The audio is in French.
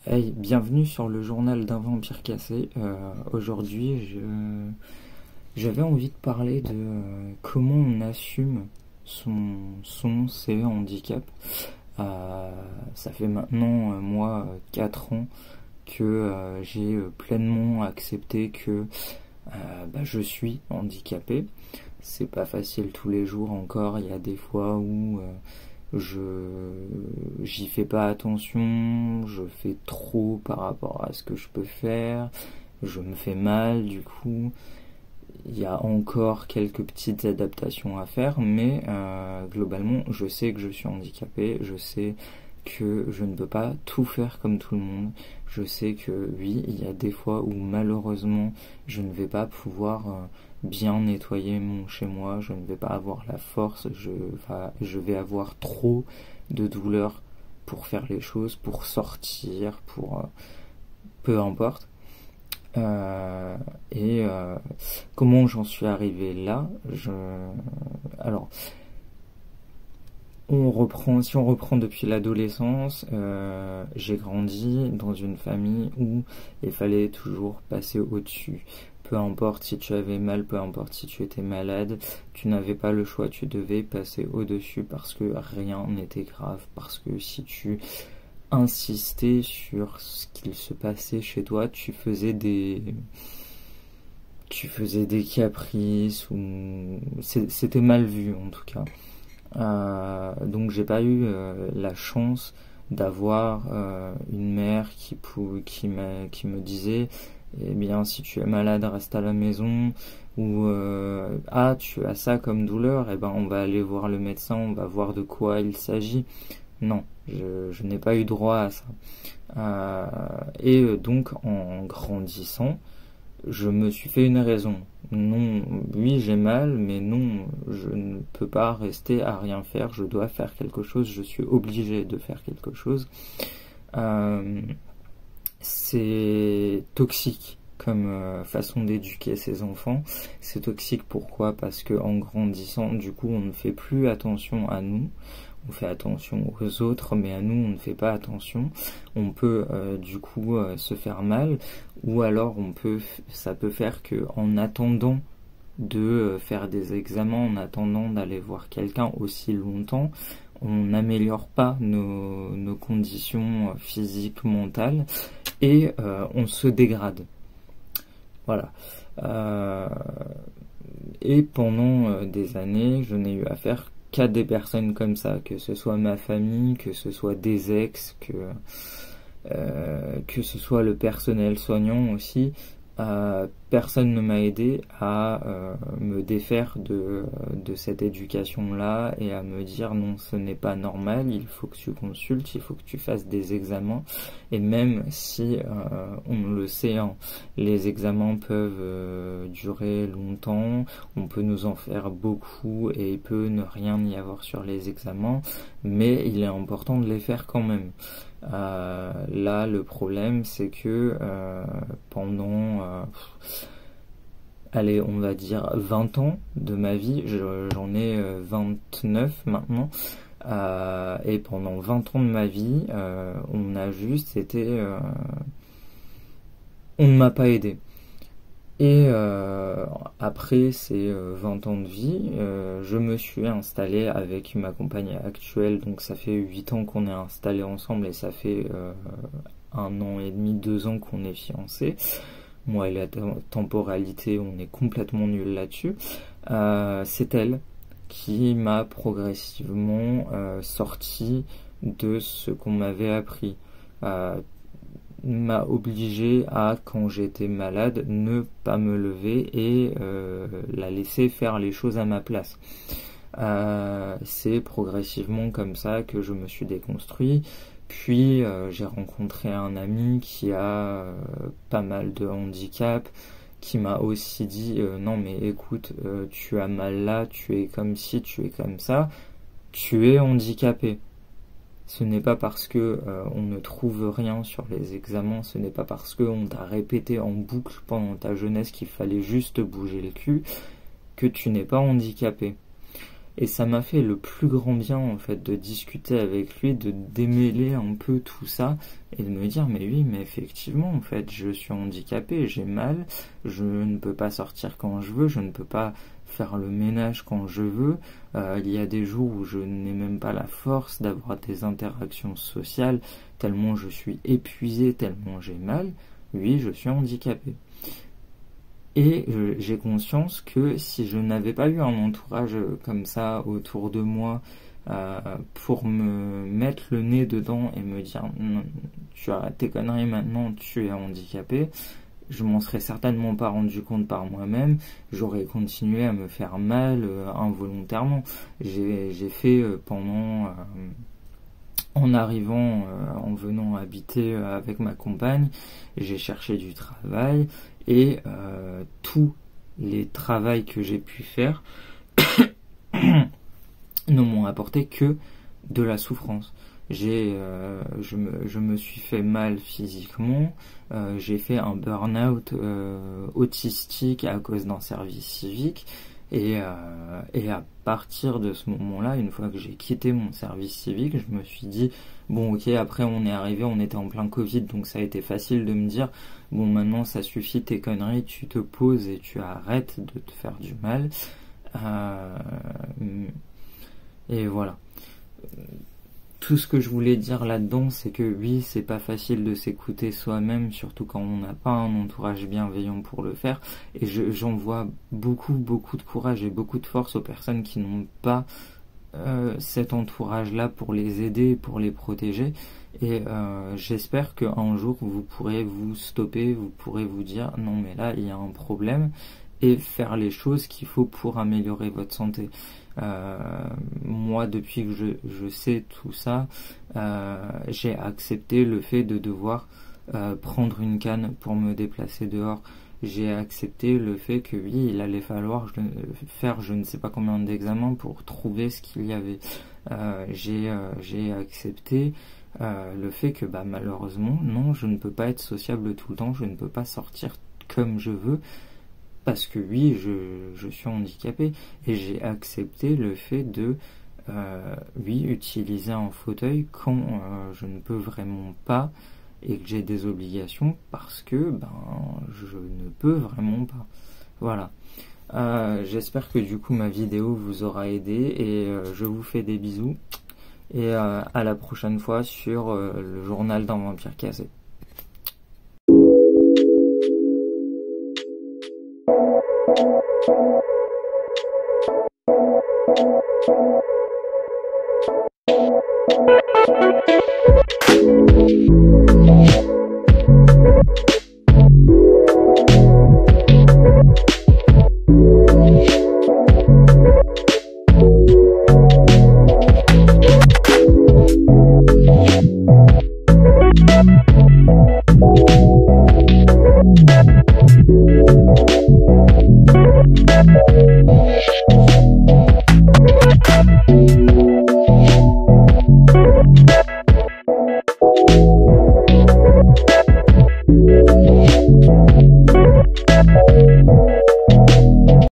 Hey, bienvenue sur le journal d'un vampire cassé. Aujourd'hui, j'avais envie de parler de comment on assume ses handicaps. Ça fait maintenant, moi, 4 ans que j'ai pleinement accepté que je suis handicapé. C'est pas facile tous les jours encore. Il y a des fois où j'y fais pas attention, je fais trop par rapport à ce que je peux faire, je me fais mal du coup. Il y a encore quelques petites adaptations à faire, mais globalement je sais que je suis handicapé, je sais que je ne peux pas tout faire comme tout le monde. Je sais que oui, il y a des fois où malheureusement je ne vais pas pouvoir bien nettoyer mon chez moi, je ne vais pas avoir la force, je vais avoir trop de douleur pour faire les choses, pour sortir, pour peu importe. Comment j'en suis arrivé là, alors si on reprend depuis l'adolescence, j'ai grandi dans une famille où il fallait toujours passer au-dessus. Peu importe si tu avais mal, peu importe si tu étais malade, tu n'avais pas le choix, tu devais passer au-dessus parce que rien n'était grave, parce que si tu insistais sur ce qu'il se passait chez toi, tu faisais des caprices, ou c'était mal vu en tout cas. Donc j'ai pas eu la chance d'avoir une mère qui me disait eh bien si tu es malade reste à la maison, ou tu as ça comme douleur, eh ben on va aller voir le médecin, on va voir de quoi il s'agit. Non, je n'ai pas eu droit à ça. Donc en grandissant, je me suis fait une raison. Non, oui, j'ai mal, mais non, je ne peux pas rester à rien faire. Je dois faire quelque chose. Je suis obligé de faire quelque chose. C'est toxique comme façon d'éduquer ses enfants. C'est toxique pourquoi? Parce que en grandissant, du coup, on ne fait plus attention à nous. On fait attention aux autres, mais à nous, on ne fait pas attention. On peut du coup se faire mal, ou alors ça peut faire que en attendant de faire des examens, en attendant d'aller voir quelqu'un aussi longtemps, on n'améliore pas nos conditions physiques, mentales, et on se dégrade. Voilà. Et pendant des années, je n'ai eu affaire qu'à des personnes comme ça, que ce soit ma famille, que ce soit des ex, que ce soit le personnel soignant aussi. Personne ne m'a aidé à me défaire de cette éducation-là et à me dire non, ce n'est pas normal, il faut que tu consultes, il faut que tu fasses des examens. Et même si on le sait, hein, les examens peuvent durer longtemps, on peut nous en faire beaucoup et il peut ne rien y avoir sur les examens, mais il est important de les faire quand même. Là, le problème, c'est que pendant, allez, on va dire 20 ans de ma vie, j'en ai 29 maintenant, et pendant 20 ans de ma vie, on a juste été, on ne m'a pas aidé. Et après ces 20 ans de vie, je me suis installé avec ma compagne actuelle, donc ça fait 8 ans qu'on est installés ensemble et ça fait 1 an et demi, 2 ans qu'on est fiancés. Moi et la temporalité, on est complètement nuls là-dessus. C'est elle qui m'a progressivement sorti de ce qu'on m'avait appris. M'a obligé à, quand j'étais malade, ne pas me lever et la laisser faire les choses à ma place. C'est progressivement comme ça que je me suis déconstruit. Puis j'ai rencontré un ami qui a pas mal de handicap, qui m'a aussi dit non mais écoute, tu as mal là, tu es comme ci, tu es comme ça, tu es handicapé. Ce n'est pas parce que on ne trouve rien sur les examens, ce n'est pas parce qu'on t'a répété en boucle pendant ta jeunesse qu'il fallait juste bouger le cul, que tu n'es pas handicapé. Et ça m'a fait le plus grand bien en fait de discuter avec lui, de démêler un peu tout ça et de me dire mais oui, mais effectivement en fait je suis handicapé, j'ai mal, je ne peux pas sortir quand je veux, je ne peux pas faire le ménage quand je veux, il y a des jours où je n'ai même pas la force d'avoir des interactions sociales tellement je suis épuisé, tellement j'ai mal. Oui, je suis handicapé. Et j'ai conscience que si je n'avais pas eu un entourage comme ça autour de moi pour me mettre le nez dedans et me dire non, tu arrêtes tes conneries maintenant, tu es handicapé, je m'en serais certainement pas rendu compte par moi-même, j'aurais continué à me faire mal involontairement. J'ai fait pendant... en arrivant, en venant habiter avec ma compagne, j'ai cherché du travail et tous les travails que j'ai pu faire ne m'ont apporté que de la souffrance. Je me suis fait mal physiquement, j'ai fait un burn-out autistique à cause d'un service civique. Et à partir de ce moment-là, une fois que j'ai quitté mon service civique, je me suis dit, bon ok, après on est arrivé, on était en plein Covid, donc ça a été facile de me dire, bon maintenant ça suffit tes conneries, tu te poses et tu arrêtes de te faire du mal. Et voilà. Tout ce que je voulais dire là-dedans, c'est que oui, c'est pas facile de s'écouter soi-même, surtout quand on n'a pas un entourage bienveillant pour le faire. Et j'envoie beaucoup de courage et beaucoup de force aux personnes qui n'ont pas cet entourage-là pour les aider, pour les protéger. Et j'espère qu'un jour, vous pourrez vous stopper, vous pourrez vous dire, non mais là, il y a un problème, et faire les choses qu'il faut pour améliorer votre santé. Moi, depuis que je sais tout ça, j'ai accepté le fait de devoir prendre une canne pour me déplacer dehors. J'ai accepté le fait que oui, il allait falloir faire je ne sais pas combien d'examens pour trouver ce qu'il y avait. J'ai accepté le fait que bah, malheureusement, non, je ne peux pas être sociable tout le temps, je ne peux pas sortir comme je veux. Parce que oui, je suis handicapé et j'ai accepté le fait de, oui, utiliser un fauteuil quand je ne peux vraiment pas et que j'ai des obligations parce que ben je ne peux vraiment pas. Voilà. J'espère que du coup ma vidéo vous aura aidé et je vous fais des bisous et à la prochaine fois sur le journal d'un vampire casé.